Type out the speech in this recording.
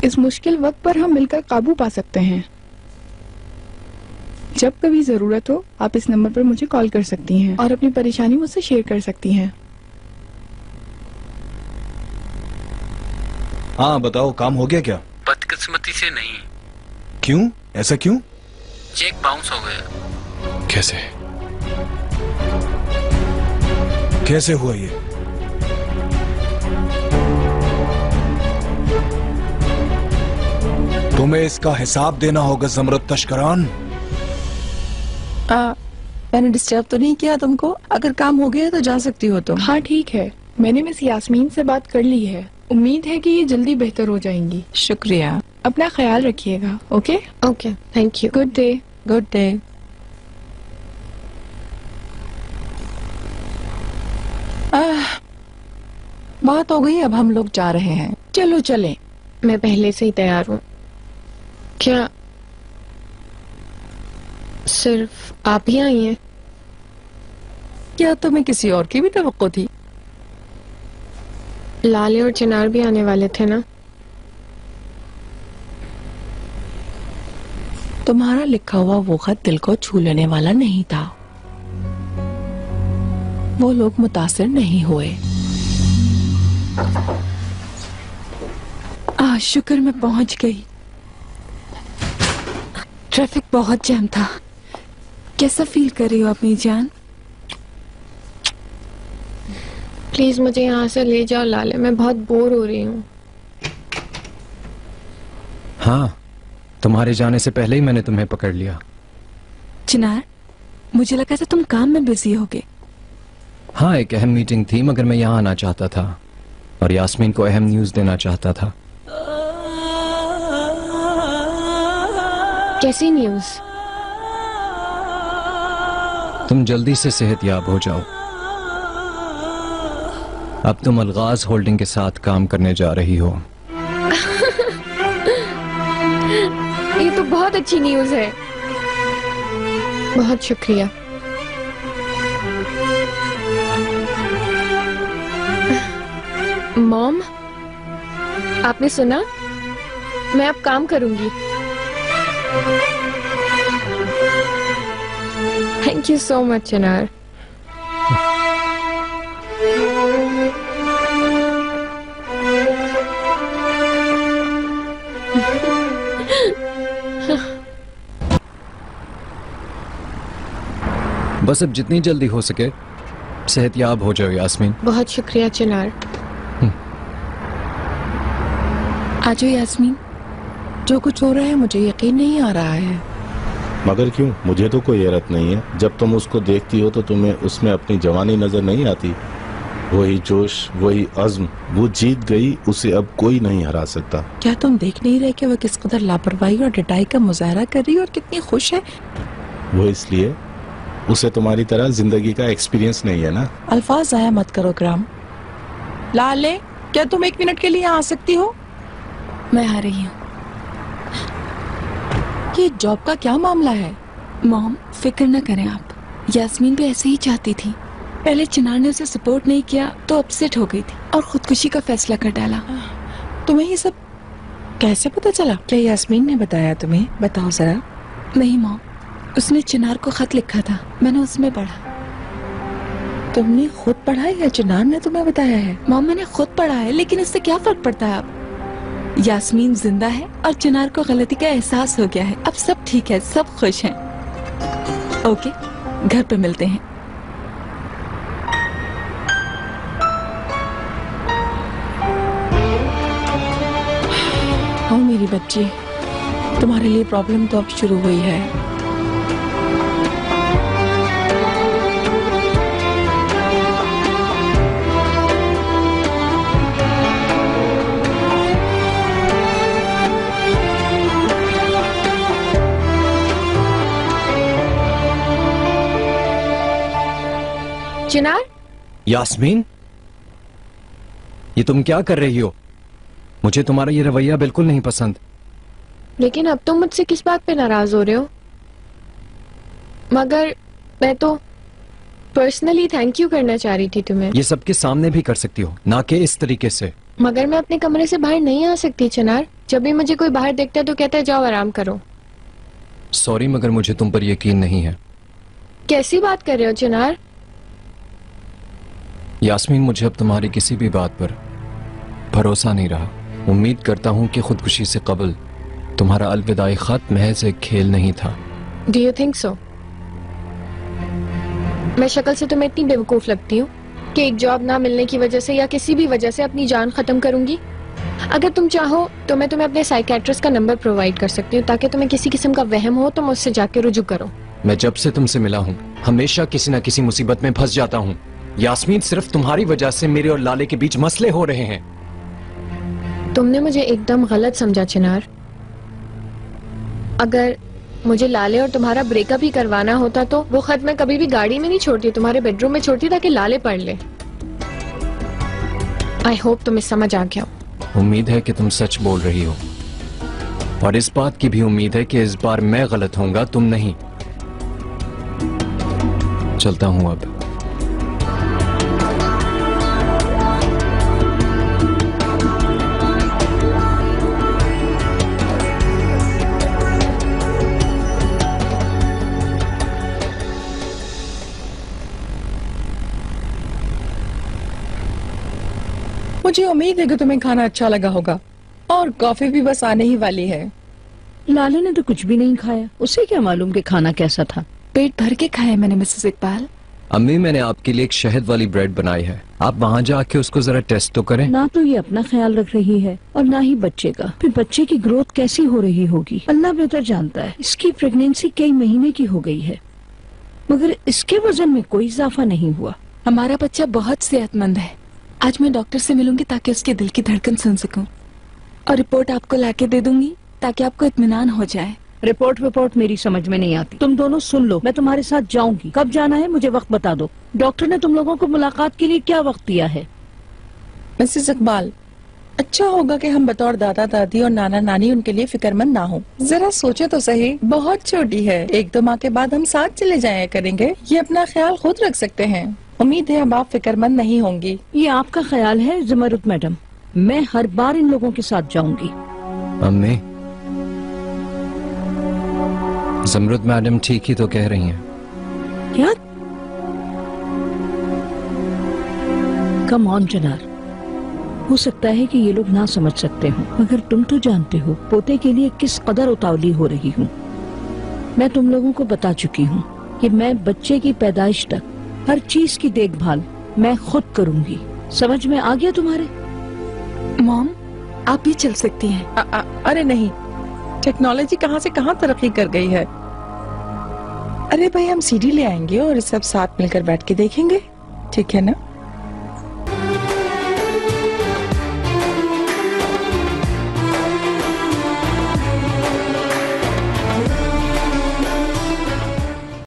इस मुश्किल वक्त पर हम मिलकर काबू पा सकते हैं। जब कभी जरूरत हो आप इस नंबर पर मुझे कॉल कर सकती हैं और अपनी परेशानी मुझसे शेयर कर सकती हैं। हाँ बताओ, काम हो गया क्या? बदकिस्मती से नहीं। क्यों? ऐसा क्यों? चेक बाउंस हो गया। कैसे हुआ ये? तुम्हें इसका हिसाब देना होगा ज़मरद तशकरान। मैंने डिस्टर्ब तो नहीं किया तुमको? अगर काम हो गया तो जा सकती हो तुम। हाँ ठीक है, मैंने मिस यास्मीन से बात कर ली है। उम्मीद है कि ये जल्दी बेहतर हो जाएंगी। शुक्रिया। अपना ख्याल रखिएगा। Okay okay, thank you. Good day. Good day. बात हो गई, अब हम लोग जा रहे हैं। चलो चलें। मैं पहले से ही तैयार हूँ। क्या सिर्फ आप ही आई हैं? क्या तुम्हें किसी और की भी तवक्को थी? लाले और चिनार भी आने वाले थे ना। तुम्हारा लिखा हुआ वो खत दिल को छू लेने वाला नहीं था। वो लोग मुतासिर नहीं हुए। शुक्र मैं पहुंच गई। ट्रैफिक बहुत जैम था। कैसा फील कर रही हो अपनी जान? प्लीज मुझे यहाँ से ले जाओ लाले, मैं बहुत बोर हो रही हूँ। हाँ, तुम्हारे जाने से पहले ही मैंने तुम्हें पकड़ लिया। चिनार, मुझे लगा था तुम काम में बिजी होगे। हाँ, एक अहम मीटिंग थी मगर मैं यहाँ आना चाहता था और यास्मीन को अहम न्यूज देना चाहता था। कैसी न्यूज? तुम जल्दी से सेहतयाब हो जाओ। अब तुम अलगाज होल्डिंग के साथ काम करने जा रही हो। ये तो बहुत अच्छी न्यूज है। बहुत शुक्रिया। मॉम, आपने सुना? मैं अब काम करूंगी। थैंक यू सो मच चिनार। बस अब जितनी जल्दी हो सके सेहतयाब हो जाओ यास्मीन। बहुत शुक्रिया चिनार। आजो यास्मीन, जो कुछ हो रहा है मुझे यकीन नहीं आ रहा है। मगर क्यों? मुझे तो कोई हैरत नहीं है। जब तुम उसको देखती हो तो तुम्हें उसमें अपनी जवानी नजर नहीं आती? वही जोश, वही अज़्म, वो जीत गई, उसे अब कोई नहीं हरा सकता। क्या तुम देख नहीं रहे कि वो किस कदर लापरवाही और डटाई का मुजाहरा कर रही है और कितनी खुश है? वो इसलिए, उसे तुम्हारी तरह जिंदगी का एक्सपीरियंस नहीं है ना। अल्फाज ज़ाया मत करो ग्राम। लाले, क्या तुम 1 मिनट के लिए आ सकती हो? मैं आ रही हूँ। ये जॉब का क्या मामला है? मॉम, फिक्र न करें आप। यास्मीन भी ऐसे ही चाहती थी। पहले चिनार ने उसे सपोर्ट नहीं किया तो अपसेट हो गई थी और खुदकुशी का फैसला कर डाला। तुम्हें ये सब कैसे पता चला? क्या यास्मीन ने बताया तुम्हें? बताओ जरा। नहीं मॉम, उसने चिनार को खत लिखा था, मैंने उसमें पढ़ा। तुमने खुद पढ़ा है या चिनार ने तुम्हें बताया है? मॉम, मैंने खुद पढ़ा है, लेकिन इससे क्या फर्क पड़ता है अब? यास्मीन जिंदा है और चिनार को गलती का एहसास हो गया है। अब सब ठीक है, सब खुश हैं। ओके, घर पे मिलते हैं। ओ मेरी बच्ची, तुम्हारे लिए प्रॉब्लम तो अब शुरू हुई है। चिनार? यास्मीन, ये तुम क्या कर रही हो? मुझे तुम्हारा ये रवैया बिल्कुल नहीं पसंद। लेकिन अब तुम मुझसे किस बात पे नाराज हो रहे हो? मगर मैं तो पर्सनली थैंक यू करना चाह रही थी तुम्हें। ये सबके सामने भी कर सकती हो, ना कि इस तरीके से। मगर मैं अपने कमरे से बाहर नहीं आ सकती चिनार। जब भी मुझे कोई बाहर देखता है तो कहता है जाओ आराम करो। सॉरी मगर मुझे तुम पर यकीन नहीं है। कैसी बात कर रहे हो चिनार? यास्मीन, मुझे अब तुम्हारी किसी भी बात पर भरोसा नहीं रहा। उम्मीद करता हूं कि खुदकुशी से कबल तुम्हारा अलविदाई खत महज एक खेल नहीं था। Do you think so? मैं शक्ल से तुम्हें इतनी बेवकूफ लगती हूँ कि एक जॉब ना मिलने की वजह से या किसी भी वजह से अपनी जान खत्म करूंगी? अगर तुम चाहो तो मैं तुम्हें अपने साइकेट्रिस्ट का नंबर प्रोवाइड कर सकती हूँ, ताकि तुम्हें किसी किस्म का वहम हो तो मुझसे जाके रुजू करो। मैं जब से तुमसे मिला हूं हमेशा किसी न किसी मुसीबत में फंस जाता हूं। यास्मीन, सिर्फ तुम्हारी वजह से मेरे और लाले के बीच मसले हो रहे हैं। तुमने मुझे एकदम गलत समझा चिनार। अगर मुझे लाले और तुम्हारा ब्रेकअप ही करवाना होता तो वो खत मैं कभी भी गाड़ी में नहीं छोड़ती, तुम्हारे बेडरूम में छोड़ती ताकि लाले पढ़ ले। आई होप तुम्हें समझ आ गया। उम्मीद है कि तुम सच बोल रही हो, और इस बात की भी उम्मीद है कि इस बार मैं गलत होऊंगा, तुम नहीं। चलता हूं अब। मुझे उम्मीद है कि तुम्हें खाना अच्छा लगा होगा, और कॉफी भी बस आने ही वाली है। लाले ने तो कुछ भी नहीं खाया, उसे क्या मालूम कि खाना कैसा था। पेट भर के खाया मैंने मिसेस इकबाल। अम्मी, मैंने आपके लिए एक शहद वाली ब्रेड बनाई है, आप वहाँ जाके उसको जरा टेस्ट तो करें। ना तो ये अपना ख्याल रख रही है और ना ही बच्चे का। फिर बच्चे की ग्रोथ कैसी हो रही होगी अल्लाह बेहतर जानता है। इसकी प्रेगनेंसी कई महीने की हो गई है, मगर इसके वजन में कोई इजाफा नहीं हुआ। हमारा बच्चा बहुत सेहतमंद है। आज मैं डॉक्टर से मिलूंगी ताकि उसके दिल की धड़कन सुन सकूं, और रिपोर्ट आपको लाके दे दूंगी ताकि आपको इत्मीनान हो जाए। रिपोर्ट मेरी समझ में नहीं आती। तुम दोनों सुन लो, मैं तुम्हारे साथ जाऊंगी। कब जाना है मुझे वक्त बता दो। डॉक्टर ने तुम लोगों को मुलाकात के लिए क्या वक्त दिया है? मिसेस इकबाल, अच्छा होगा कि हम बतौर दादा दादी और नाना नानी उनके लिए फिक्रमंद ना हो। जरा सोचे तो सही, बहुत छोटी है, 1-2 माह के बाद हम साथ चले जाया करेंगे। ये अपना ख्याल खुद रख सकते हैं। उम्मीद है अब आप फिक्रमंद नहीं होंगी। ये आपका ख्याल है ज़मरुद मैडम, मैं हर बार इन लोगों के साथ जाऊंगी। अम्मी, ज़मरुद मैडम ठीक ही तो कह रही हैं। क्या? कम ऑन चिनार, हो सकता है कि ये लोग ना समझ सकते हो, मगर तुम तो जानते हो पोते के लिए किस कदर उतावली हो रही हूँ। मैं तुम लोगों को बता चुकी हूँ कि मैं बच्चे की पैदाइश तक हर चीज की देखभाल मैं खुद करूंगी। समझ में आ गया तुम्हारे? मॉम, आप भी चल सकती हैं। अरे नहीं, टेक्नोलॉजी कहाँ से कहाँ तरक्की कर गई है। अरे भाई, हम सीडी ले आएंगे और सब साथ मिलकर बैठ के देखेंगे, ठीक है ना?